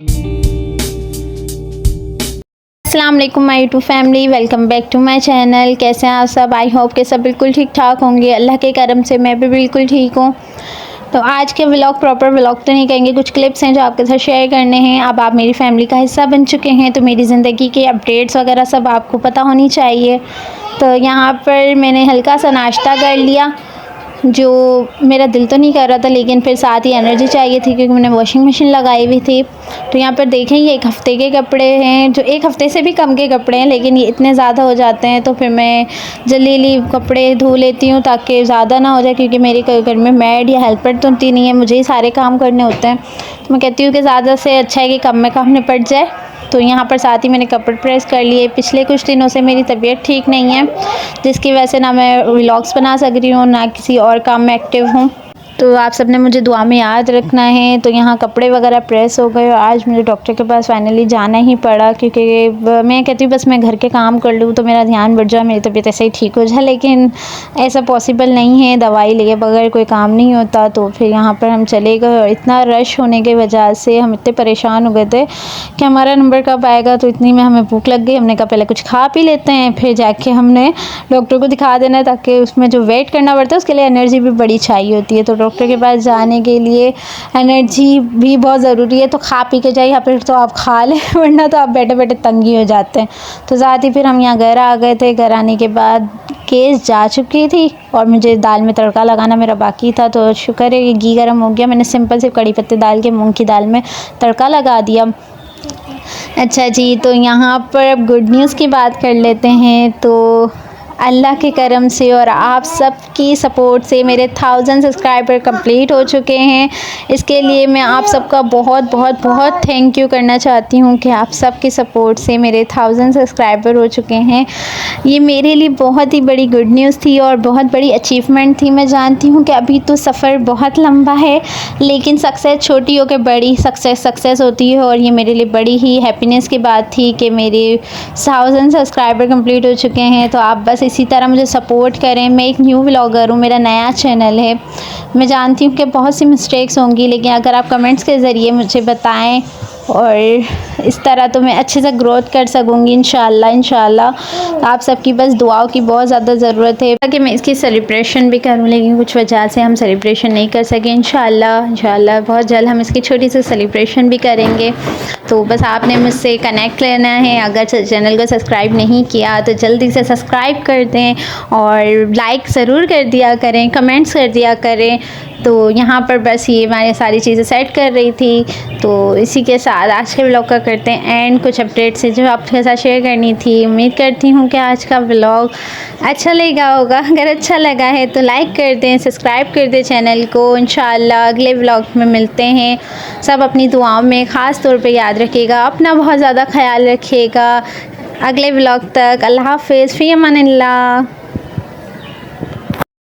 अस्सलाम वालेकुम my YouTube family, welcome back to my channel. कैसे हैं आप सब? आई होप कि सब बिल्कुल ठीक ठाक होंगे। अल्लाह के करम से मैं भी बिल्कुल ठीक हूँ। तो आज के व्लॉग प्रॉपर व्लॉग तो नहीं कहेंगे, कुछ क्लिप्स हैं जो आपके साथ शेयर करने हैं। अब आप मेरी फैमिली का हिस्सा बन चुके हैं तो मेरी ज़िंदगी के अपडेट्स वगैरह सब आपको पता होनी चाहिए। तो यहाँ पर मैंने हल्का सा नाश्ता कर लिया, जो मेरा दिल तो नहीं कर रहा था, लेकिन फिर साथ ही एनर्जी चाहिए थी क्योंकि मैंने वॉशिंग मशीन लगाई हुई थी। तो यहाँ पर देखें, ये 1 हफ़्ते के कपड़े हैं, जो 1 हफ़्ते से भी कम के कपड़े हैं, लेकिन ये इतने ज़्यादा हो जाते हैं तो फिर मैं जल्दी जल्दी कपड़े धो लेती हूँ ताकि ज़्यादा ना हो जाए, क्योंकि मेरे घर में मैड या हेल्पर तो होती नहीं है, मुझे ही सारे काम करने होते हैं। तो मैं कहती हूँ कि ज़्यादा से अच्छा है कि कम में काम निपट जाए। तो यहाँ पर साथ ही मैंने कपड़े प्रेस कर लिए। पिछले कुछ दिनों से मेरी तबीयत ठीक नहीं है, जिसकी वजह से ना मैं व्लॉग्स बना सक रही हूँ ना किसी और काम में एक्टिव हूँ। तो आप सबने मुझे दुआ में याद रखना है। तो यहाँ कपड़े वगैरह प्रेस हो गए और आज मुझे डॉक्टर के पास फाइनली जाना ही पड़ा, क्योंकि मैं कहती हूँ बस मैं घर के काम कर लूँ तो मेरा ध्यान बढ़ जाए, मेरी तबीयत ऐसे ही ठीक हो जाए, लेकिन ऐसा पॉसिबल नहीं है। दवाई लिए बगैर कोई काम नहीं होता। तो फिर यहाँ पर हम चले गए और इतना रश होने की वजह से हम इतने परेशान हो गए थे कि हमारा नंबर कब आएगा। तो इतनी में हमें भूख लग गई, हमने कहा पहले कुछ खा पी लेते हैं, फिर जाके हमने डॉक्टर को दिखा देना है, ताकि उसमें जो वेट करना पड़ता है उसके लिए एनर्जी भी बड़ी चाहिए होती है। तो डॉक्टर के पास जाने के लिए एनर्जी भी बहुत ज़रूरी है। तो खा पी के जाइए, या फिर तो आप खा लें वरना तो आप बैठे बैठे तंगी हो जाते हैं। तो साथ ही फिर हम यहाँ घर आ गए थे। घर आने के बाद केस जा चुकी थी और मुझे दाल में तड़का लगाना मेरा बाकी था। तो शुक्र है कि घी गर्म हो गया, मैंने सिंपल से कड़ी पत्ते डाल के मूँग की दाल में तड़का लगा दिया। अच्छा जी, तो यहाँ पर अब गुड न्यूज़ की बात कर लेते हैं। तो अल्लाह के करम से और आप सब की सपोर्ट से मेरे 1000 सब्सक्राइबर कंप्लीट हो चुके हैं। इसके लिए मैं आप सबका बहुत बहुत बहुत थैंक यू करना चाहती हूँ कि आप सब की सपोर्ट से मेरे 1000 सब्सक्राइबर हो चुके हैं। ये मेरे लिए बहुत ही बड़ी गुड न्यूज़ थी और बहुत बड़ी अचीवमेंट थी। मैं जानती हूँ कि अभी तो सफ़र बहुत लंबा है, लेकिन सक्सेस छोटी हो के बड़ी सक्सेस होती है। और ये मेरे लिए बड़ी ही हैप्पीनेस की बात थी कि मेरे 1000 सब्सक्राइबर कंप्लीट हो चुके हैं। तो आप बस इसी तरह मुझे सपोर्ट करें। मैं एक न्यू व्लॉगर हूँ, मेरा नया चैनल है। मैं जानती हूँ कि बहुत सी मिस्टेक्स होंगी, लेकिन अगर आप कमेंट्स के ज़रिए मुझे बताएं और इस तरह तो मैं अच्छे से ग्रोथ कर सकूँगी इंशाल्लाह। आप सबकी बस दुआओं की बहुत ज़्यादा ज़रूरत है ताकि मैं इसकी सेलिब्रेशन भी करूँ, लेकिन कुछ वजह से हम सेलिब्रेशन नहीं कर सके। इंशाल्लाह बहुत जल्द हम इसकी छोटी सी सेलिब्रेशन भी करेंगे। तो बस आपने मुझसे कनेक्ट लेना है। अगर चैनल को सब्सक्राइब नहीं किया तो जल्दी से सब्सक्राइब कर दें और लाइक ज़रूर कर दिया करें, कमेंट्स कर दिया करें। तो यहाँ पर बस ये मैं सारी चीज़ें सेट कर रही थी। तो इसी के साथ आज के व्लॉग का करते हैं एंड। कुछ अपडेट्स हैं जो आपके साथ शेयर करनी थी। उम्मीद करती हूँ कि आज का व्लॉग अच्छा लगा होगा। अगर अच्छा लगा है तो लाइक कर दें, सब्सक्राइब कर दें चैनल को। इंशाल्लाह अगले व्लॉग में मिलते हैं। सब अपनी दुआओं में ख़ास तौर पे याद रखिएगा, अपना बहुत ज़्यादा ख्याल रखिएगा। अगले व्लॉग तक अल्लाह हाफ़िज़, फ़ी अमानिल्लाह।